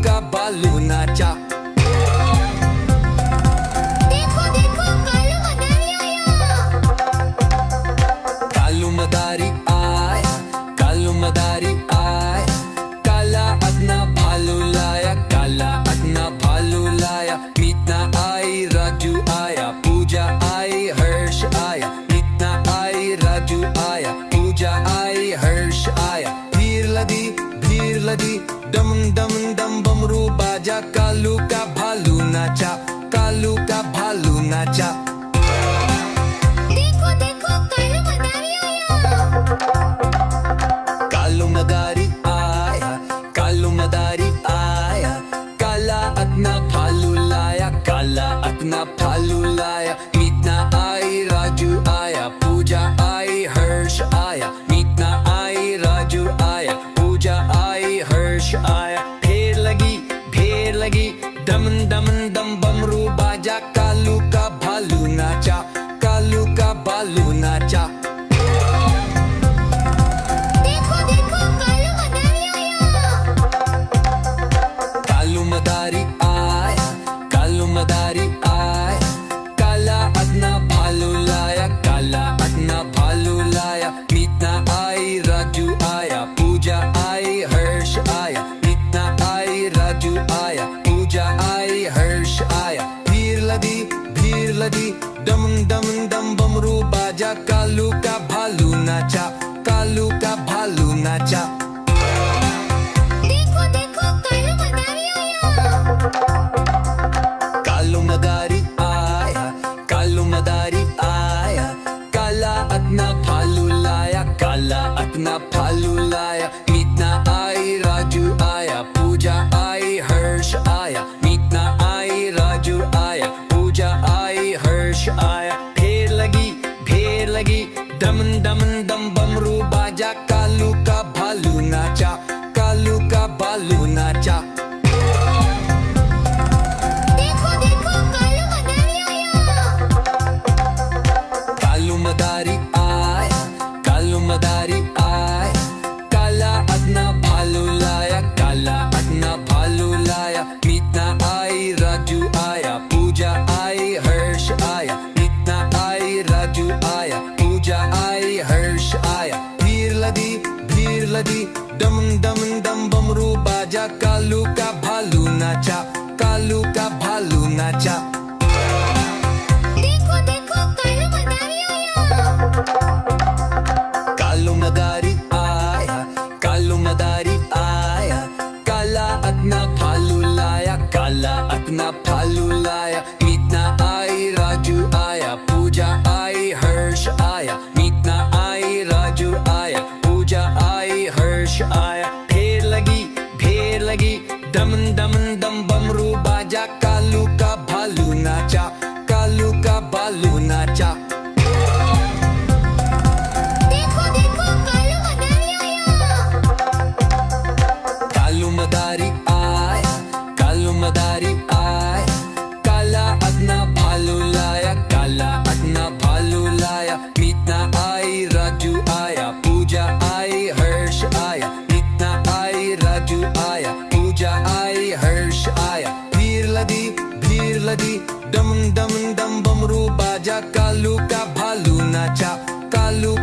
का बालू नाचा। देखो देखो कालू मदारी आया। कालू मदारी आया, काला अपना भालू लाया, काला अपना भालू लाया। मीतना आई, राजू आया, पूजा आई, हर्ष आया। मीतना आई, राजू आया, पूजा आई, हर्ष आया। भीड़ लगी, डम डम डम बमरू बाजा। कालू का भालू नाचा, कालू का भालू नाचा। देखो देखो कालू मदारी आया, कालू मदारी आया, काला अपना भालू लाया, काला अपना भालू लाया। मीतना आई, राजू आया, पूजा आई, हर्ष आया। मीतना आई, राजू आया, पूजा आई, हर्ष आया। भीड़ लगी, डम डम डम बमरू बाजा। कालू का भालू नाचा, कालू का भालू नाचा। कालू मदारी आया, कालू मदारी आया, काला अपना भालू लाया, काला अपना भालू लाया। मीतना आई, राजू आया, पूजा आई, हर्ष आया। मीतना आई, राजू आया, पूजा आई, हर्ष आया। भीड़ लगी, डम डम डम बमरू बाजा। कालू का भालू नाचा, कालू का भालू नाचा। कालू मदारी आया, कालू मदारी आया, काला अपना भालू लाया, काला अपना भालू लाया। मीतना आई, राजू आया, पूजा आई, हर्ष आया। मीतना आई, राजू आया, पूजा आई, हर्ष आया। भीड़ लगी, डम डम डम बमरू बाजा। कालू का भालू नाचा, कालू का भालू नाचा। कालू मदारी आया, कालू मदारी आया, काला अपना भालू लाया, काला अपना भालू लाया। मीतना आई, राजू आया, पूजा आई, हर्ष आया। मीतना आई, राजू आया, पूजा आई, हर्ष आया। भीड़ लगी, डम डम डम बमरू बाजा। कालू का भालू नाचा, कालू का भालू नाचा। कालू मदारी आया, कालू मदारी आया, काला अपना भालू लाया, काला अपना भालू लाया। मीतना आई, राजू आया, पूजा आई, हर्ष आया। मीतना आई, राजू आया, पूजा आई, हर्ष आया। भीड़ लगी, डम डम डम बमरू बाजा। कालू का भालू नाचा, कालू का भालू नाचा। कालू मदारी आया, कालू मदारी आया, काला अपना भालू लाया, काला अपना भालू लाया। मीतना आई, राजू आया, पूजा आई, हर्ष आया। मीतना आई, राजू आया, पूजा आई, हर्ष आया। भीड़ लगी, डम डम डम बमरू बाजा। कालू का भालू नाचा, कालू